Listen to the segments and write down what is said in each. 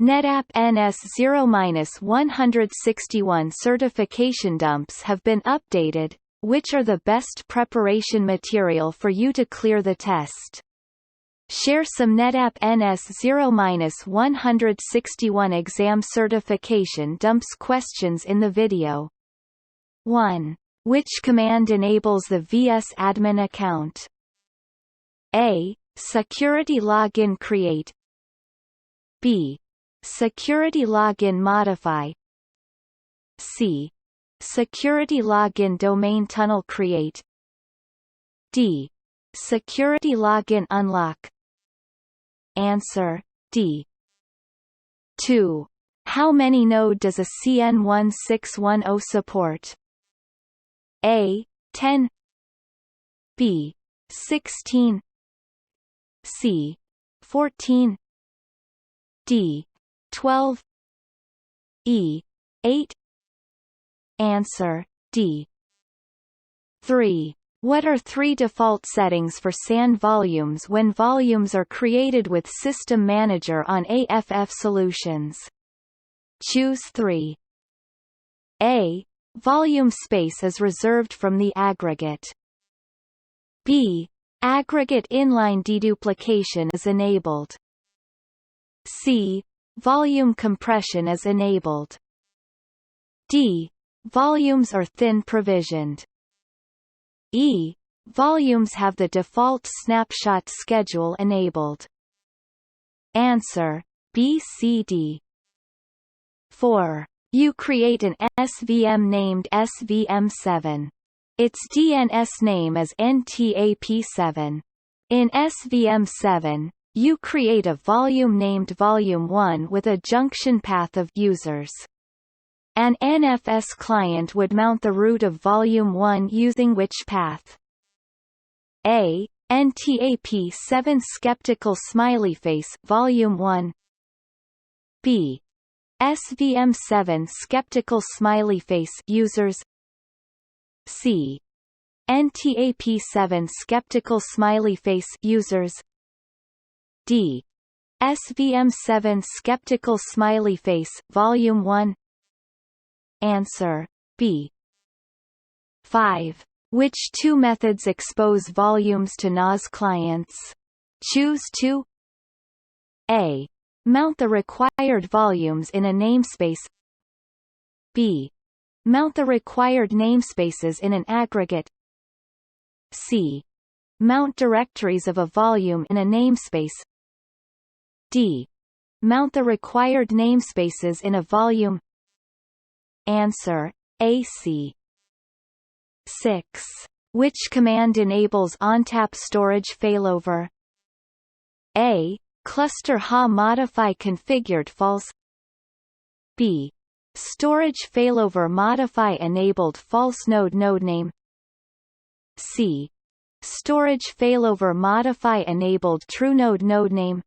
Netapp NS0-161 certification dumps have been updated, which are the best preparation material for you to clear the test. Share some Netapp NS0-161 exam certification dumps questions in the video. 1. Which command enables the VS admin account? A. Security login create. B. Security login modify. C. Security login domain tunnel create. D. Security login unlock. Answer D. 2. How many node does a CN1610 support? A. 10. B. 16. C. 14. D. 12. E. 8. Answer D. 3. What are 3 default settings for SAN volumes when volumes are created with System Manager on AFF solutions? Choose 3. A. Volume space is reserved from the aggregate. B. Aggregate inline deduplication is enabled. C. Volume compression is enabled. D. Volumes are thin provisioned. E. Volumes have the default snapshot schedule enabled. Answer B, C, D. 4. You create an SVM named SVM7. Its DNS name is NTAP7. In SVM7, you create a volume named Volume1 with a junction path of users. An NFS client would mount the root of Volume1 using which path? A. NTAP7 skeptical smiley face Volume1. B. SVM7 skeptical smiley face users. C. NTAP7 skeptical smiley face users. D. SVM7 skeptical smiley face Volume1. Answer B. 5. Which 2 methods expose volumes to NAS clients? Choose 2. A. Mount the required volumes in a namespace. B. Mount the required namespaces in an aggregate. C. Mount directories of a volume in a namespace. D. Mount the required namespaces in a volume. Answer A, C. 6. Which command enables ONTAP storage failover? A. Cluster ha modify configured false. B. Storage failover modify enabled false node name. C. Storage failover modify enabled true node name.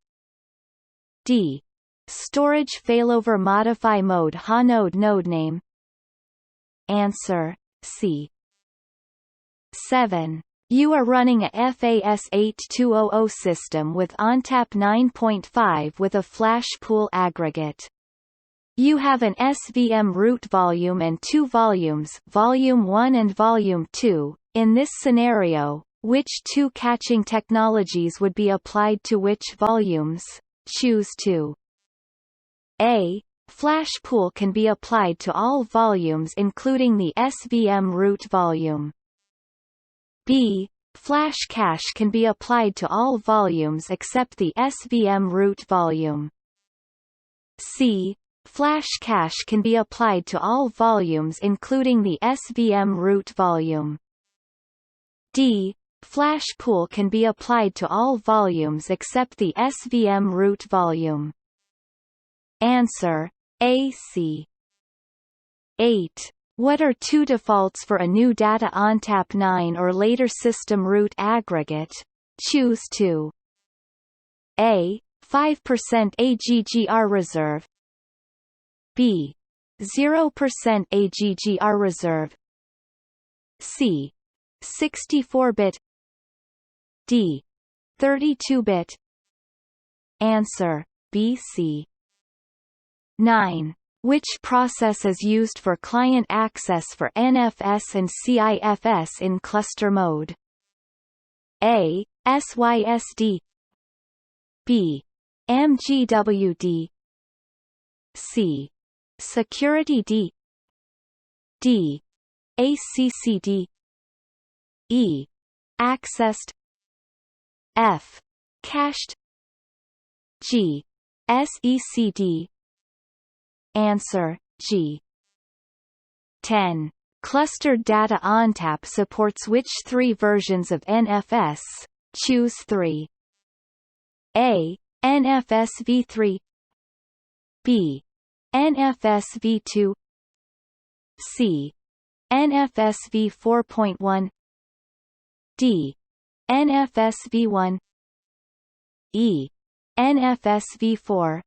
D. Storage failover modify mode ha node name. Answer C. 7. You are running a FAS8200 system with ONTAP 9.5 with a flash pool aggregate. You have an SVM root volume and 2 volumes, Volume 1 and Volume 2. In this scenario, which 2 caching technologies would be applied to which volumes? Choose 2. A. Flash pool can be applied to all volumes including the SVM root volume. B. Flash cache can be applied to all volumes except the SVM root volume. C. Flash cache can be applied to all volumes including the SVM root volume. D. Flash pool can be applied to all volumes except the SVM root volume. Answer A, C. 8. What are 2 defaults for a new data ONTAP 9 or later system root aggregate? Choose 2. A. 5% AGGR reserve. B. 0% AGGR reserve. C. 64-bit. D. 32-bit. Answer B, C. 9. Which process is used for client access for NFS and CIFS in cluster mode? A. SYSD, B. MGWD, C. Security D, D. ACCD, E. Accessed, F. Cached, G. SECD. Answer, G. 10. Clustered Data ONTAP supports which three versions of NFS? Choose 3. A. NFS v3, B. NFS v2, C. NFS v4.1, D. NFS v1, E. NFS v4.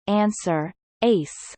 Answer, ACE.